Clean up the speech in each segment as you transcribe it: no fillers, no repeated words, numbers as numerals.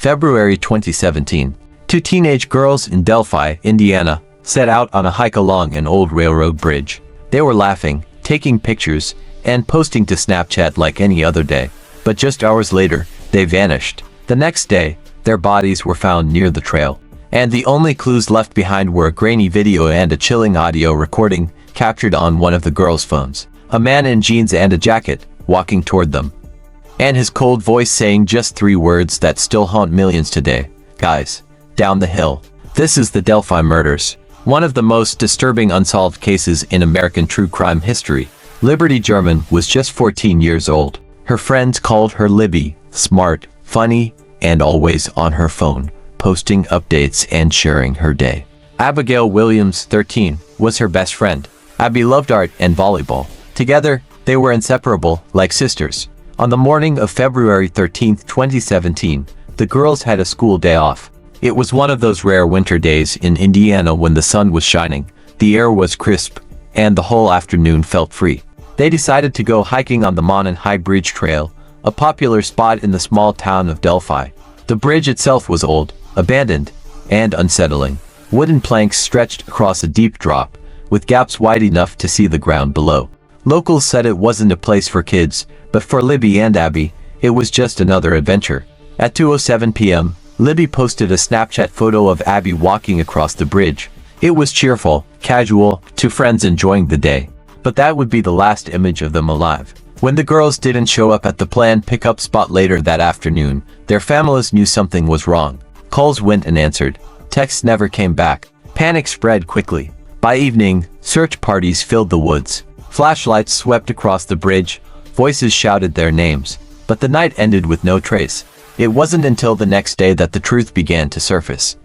February 2017. Two teenage girls in Delphi, Indiana, set out on a hike along an old railroad bridge. They were laughing, taking pictures, and posting to Snapchat like any other day. But just hours later, they vanished. The next day, their bodies were found near the trail. And the only clues left behind were a grainy video and a chilling audio recording captured on one of the girls' phones. A man in jeans and a jacket, walking toward them. And his cold voice saying just 3 words that still haunt millions today. Guys, down the hill. This is the Delphi murders. One of the most disturbing unsolved cases in American true crime history. Liberty German was just 14 years old. Her friends called her Libby, smart, funny, and always on her phone, posting updates and sharing her day. Abigail Williams, 13, was her best friend. Abby loved art and volleyball. Together, they were inseparable, like sisters. On the morning of February 13, 2017, the girls had a school day off. It was one of those rare winter days in Indiana when the sun was shining, the air was crisp, and the whole afternoon felt free. They decided to go hiking on the Monon High Bridge trail, a popular spot in the small town of Delphi. The bridge itself was old, abandoned, and unsettling. Wooden planks stretched across a deep drop, with gaps wide enough to see the ground below. Locals said it wasn't a place for kids, but for Libby and Abby, it was just another adventure. At 2:07 p.m., Libby posted a Snapchat photo of Abby walking across the bridge. It was cheerful, casual, two friends enjoying the day. But that would be the last image of them alive. When the girls didn't show up at the planned pickup spot later that afternoon, their families knew something was wrong. Calls went unanswered. Texts never came back. Panic spread quickly. By evening, search parties filled the woods. Flashlights swept across the bridge. Voices shouted their names. But the night ended with no trace. It wasn't until the next day that the truth began to surface.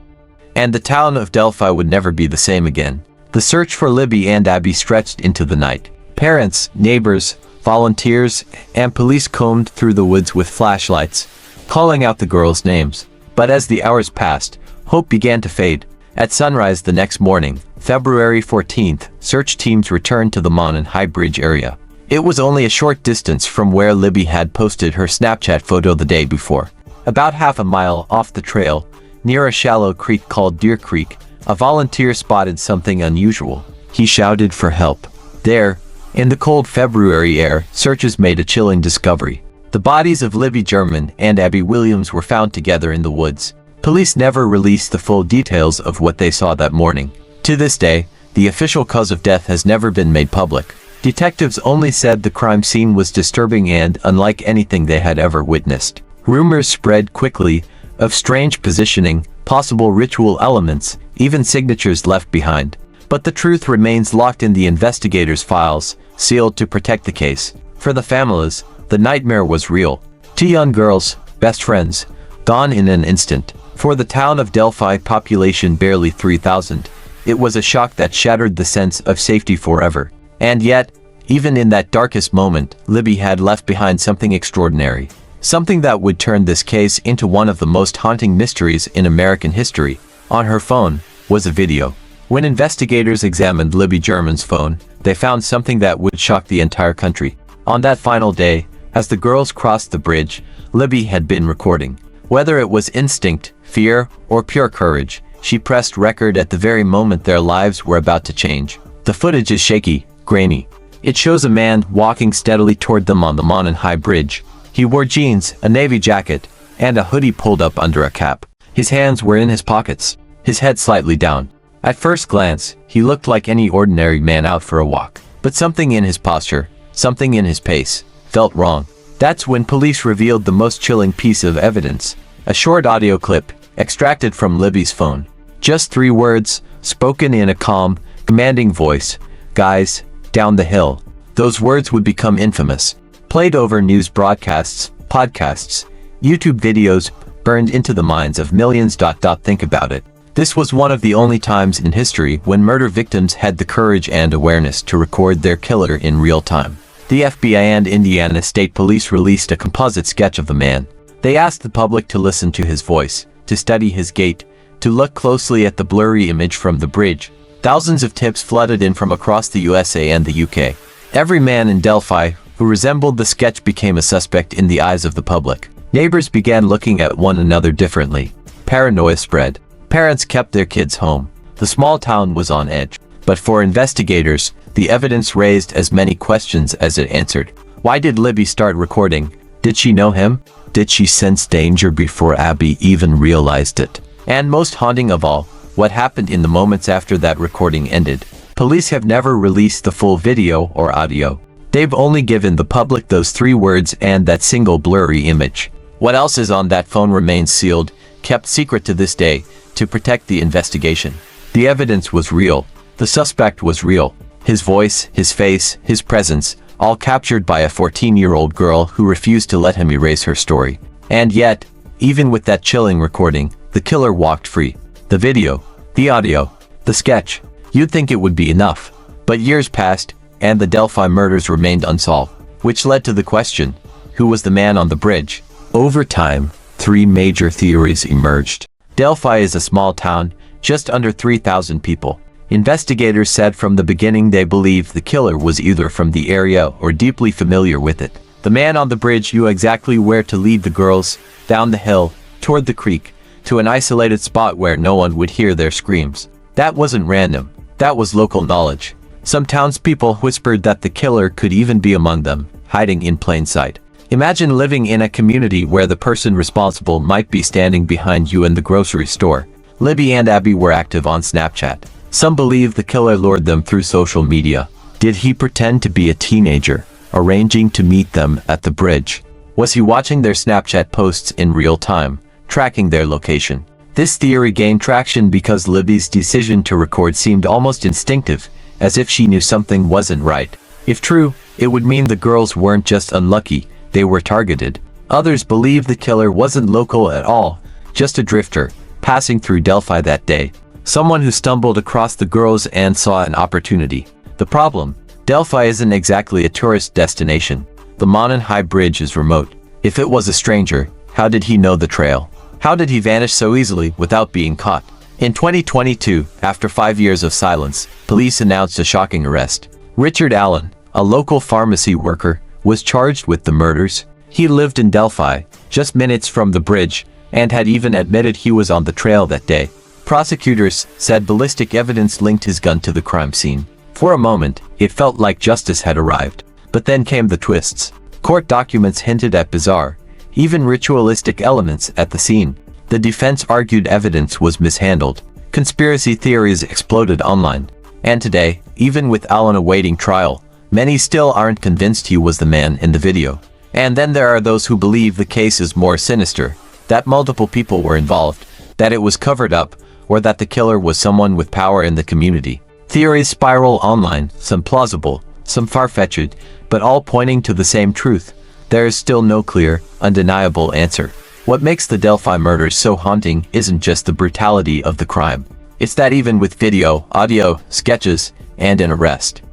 And the town of Delphi would never be the same again. The search for Libby and Abby stretched into the night. Parents, neighbors, volunteers, and police combed through the woods with flashlights, calling out the girls' names. But as the hours passed, hope began to fade. At sunrise the next morning, February 14th, search teams returned to the Monon High Bridge area. It was only a short distance from where Libby had posted her Snapchat photo the day before. About half a mile off the trail, near a shallow creek called Deer Creek, a volunteer spotted something unusual. He shouted for help. There, in the cold February air, searchers made a chilling discovery. The bodies of Libby German and Abby Williams were found together in the woods. Police never released the full details of what they saw that morning. To this day, the official cause of death has never been made public. Detectives only said the crime scene was disturbing and unlike anything they had ever witnessed. Rumors spread quickly of strange positioning, possible ritual elements, even signatures left behind. But the truth remains locked in the investigators' files, sealed to protect the case. For the families, the nightmare was real. 2 young girls, best friends, gone in an instant. For the town of Delphi, population barely 3,000, it was a shock that shattered the sense of safety forever. And yet, even in that darkest moment, Libby had left behind something extraordinary. Something that would turn this case into one of the most haunting mysteries in American history. On her phone was a video. When investigators examined Libby German's phone, they found something that would shock the entire country. On that final day, as the girls crossed the bridge, Libby had been recording. Whether it was instinct, fear, or pure courage, she pressed record at the very moment their lives were about to change. The footage is shaky, grainy. It shows a man walking steadily toward them on the Monon High Bridge. He wore jeans, a navy jacket, and a hoodie pulled up under a cap. His hands were in his pockets, his head slightly down. At first glance, he looked like any ordinary man out for a walk. But something in his posture, something in his pace, felt wrong. That's when police revealed the most chilling piece of evidence. A short audio clip, extracted from Libby's phone. Just 3 words, spoken in a calm, commanding voice. Guys, down the hill. Those words would become infamous. Played over news broadcasts, podcasts, YouTube videos, burned into the minds of millions. Think about it. This was one of the only times in history when murder victims had the courage and awareness to record their killer in real time. The FBI and Indiana State Police released a composite sketch of the man. They asked the public to listen to his voice, to study his gait, to look closely at the blurry image from the bridge. Thousands of tips flooded in from across the USA and the UK. Every man in Delphi who resembled the sketch became a suspect in the eyes of the public. Neighbors began looking at one another differently. Paranoia spread. Parents kept their kids home. The small town was on edge. But for investigators, the evidence raised as many questions as it answered. Why did Libby start recording? Did she know him? Did she sense danger before Abby even realized it? And most haunting of all, what happened in the moments after that recording ended? Police have never released the full video or audio. They've only given the public those 3 words and that single blurry image. What else is on that phone remains sealed, kept secret to this day, to protect the investigation. The evidence was real. The suspect was real. His voice, his face, his presence, all captured by a 14-year-old girl who refused to let him erase her story. And yet, even with that chilling recording, the killer walked free. The video, the audio, the sketch. You'd think it would be enough. But years passed, and the Delphi murders remained unsolved, which led to the question, who was the man on the bridge? Over time, 3 major theories emerged. Delphi is a small town, just under 3,000 people. Investigators said from the beginning they believed the killer was either from the area or deeply familiar with it. The man on the bridge knew exactly where to lead the girls, down the hill, toward the creek, to an isolated spot where no one would hear their screams. That wasn't random. That was local knowledge. Some townspeople whispered that the killer could even be among them, hiding in plain sight. Imagine living in a community where the person responsible might be standing behind you in the grocery store. Libby and Abby were active on Snapchat. Some believe the killer lured them through social media. Did he pretend to be a teenager, arranging to meet them at the bridge? Was he watching their Snapchat posts in real time, tracking their location? This theory gained traction because Libby's decision to record seemed almost instinctive, as if she knew something wasn't right. If true, it would mean the girls weren't just unlucky, they were targeted. Others believe the killer wasn't local at all, just a drifter, passing through Delphi that day. Someone who stumbled across the girls and saw an opportunity. The problem? Delphi isn't exactly a tourist destination. The Monon High Bridge is remote. If it was a stranger, how did he know the trail? How did he vanish so easily without being caught? In 2022, after 5 years of silence, police announced a shocking arrest. Richard Allen, a local pharmacy worker, was charged with the murders. He lived in Delphi, just minutes from the bridge, and had even admitted he was on the trail that day. Prosecutors said ballistic evidence linked his gun to the crime scene. For a moment, it felt like justice had arrived. But then came the twists. Court documents hinted at bizarre, even ritualistic elements at the scene. The defense argued evidence was mishandled. Conspiracy theories exploded online. And today, even with Allen awaiting trial, many still aren't convinced he was the man in the video. And then there are those who believe the case is more sinister, that multiple people were involved, that it was covered up, or that the killer was someone with power in the community. Theories spiral online, some plausible, some far-fetched, but all pointing to the same truth. There is still no clear, undeniable answer. What makes the Delphi murders so haunting isn't just the brutality of the crime. It's that even with video, audio, sketches, and an arrest,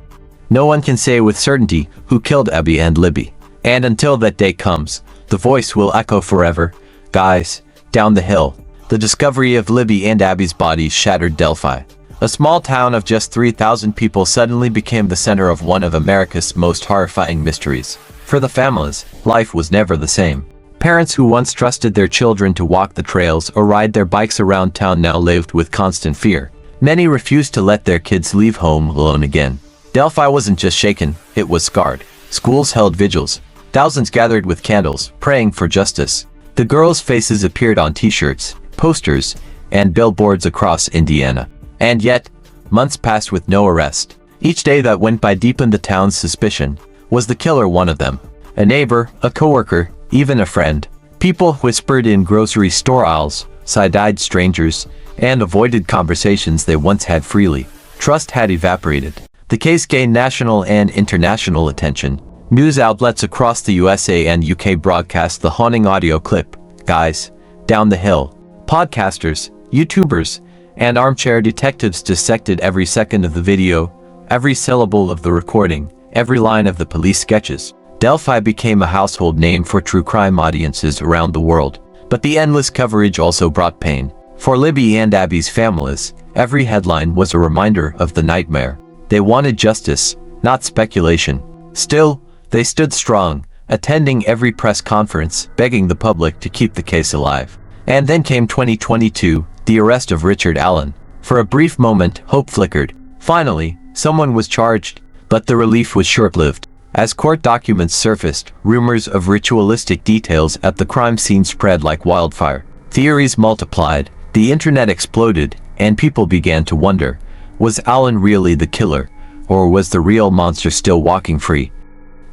no one can say with certainty who killed Abby and Libby. And until that day comes, the voice will echo forever. Guys, down the hill. The discovery of Libby and Abby's bodies shattered Delphi. A small town of just 3,000 people suddenly became the center of one of America's most horrifying mysteries. For the families, life was never the same. Parents who once trusted their children to walk the trails or ride their bikes around town now lived with constant fear. Many refused to let their kids leave home alone again. Delphi wasn't just shaken, it was scarred. Schools held vigils. Thousands gathered with candles, praying for justice. The girls' faces appeared on t-shirts, posters, and billboards across Indiana. And yet, months passed with no arrest. Each day that went by deepened the town's suspicion. Was the killer one of them? A neighbor, a coworker, even a friend? People whispered in grocery store aisles, side-eyed strangers, and avoided conversations they once had freely. Trust had evaporated. The case gained national and international attention. News outlets across the USA and UK broadcast the haunting audio clip, Guys, Down the Hill. Podcasters, YouTubers, and armchair detectives dissected every second of the video, every syllable of the recording, every line of the police sketches. Delphi became a household name for true crime audiences around the world. But the endless coverage also brought pain. For Libby and Abby's families, every headline was a reminder of the nightmare. They wanted justice, not speculation. Still, they stood strong, attending every press conference, begging the public to keep the case alive. And then came 2022, the arrest of Richard Allen. For a brief moment, hope flickered. Finally, someone was charged, but the relief was short-lived. As court documents surfaced, rumors of ritualistic details at the crime scene spread like wildfire. Theories multiplied, the internet exploded, and people began to wonder, was Allen really the killer, or was the real monster still walking free?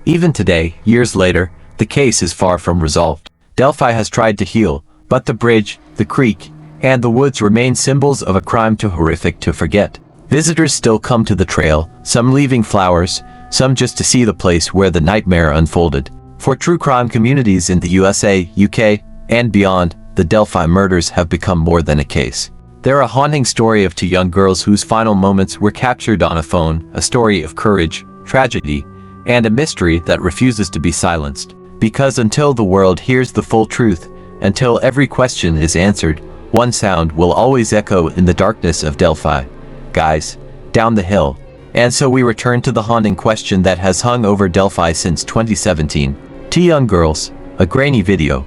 Even today, years later, the case is far from resolved. Delphi has tried to heal, but the bridge, the creek, and the woods remain symbols of a crime too horrific to forget. Visitors still come to the trail, some leaving flowers, some just to see the place where the nightmare unfolded. For true crime communities in the USA, UK, and beyond, the Delphi murders have become more than a case. They're a haunting story of two young girls whose final moments were captured on a phone, a story of courage, tragedy, and a mystery that refuses to be silenced. Because until the world hears the full truth, until every question is answered, one sound will always echo in the darkness of Delphi. Guys, down the hill. And so we return to the haunting question that has hung over Delphi since 2017. Two young girls, a grainy video,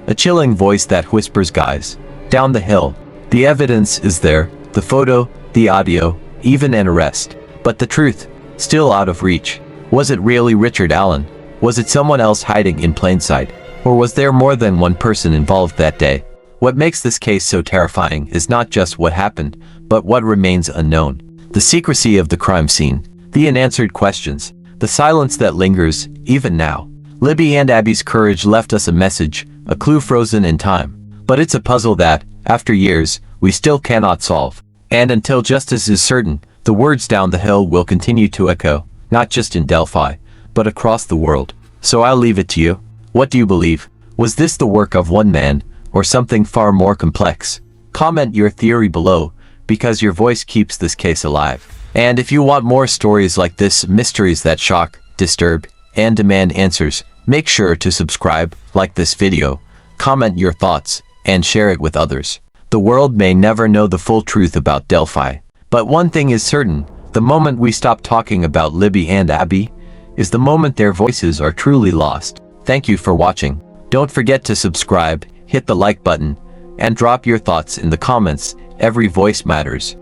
a chilling voice that whispers, guys, down the hill. The evidence is there, the photo, the audio, even an arrest. But the truth, still out of reach. Was it really Richard Allen? Was it someone else hiding in plain sight? Or was there more than one person involved that day? What makes this case so terrifying is not just what happened, but what remains unknown. The secrecy of the crime scene, the unanswered questions, the silence that lingers, even now. Libby and Abby's courage left us a message, a clue frozen in time. But it's a puzzle that, after years, we still cannot solve. And until justice is certain, the words down the hill will continue to echo, not just in Delphi, but across the world. So I'll leave it to you. What do you believe? Was this the work of one man, or something far more complex? Comment your theory below, because your voice keeps this case alive. And if you want more stories like this, mysteries that shock, disturb, and demand answers, make sure to subscribe, like this video, comment your thoughts, and share it with others. The world may never know the full truth about Delphi, but one thing is certain, the moment we stop talking about Libby and Abby, is the moment their voices are truly lost. Thank you for watching. Don't forget to subscribe, hit the like button, and drop your thoughts in the comments. Every voice matters.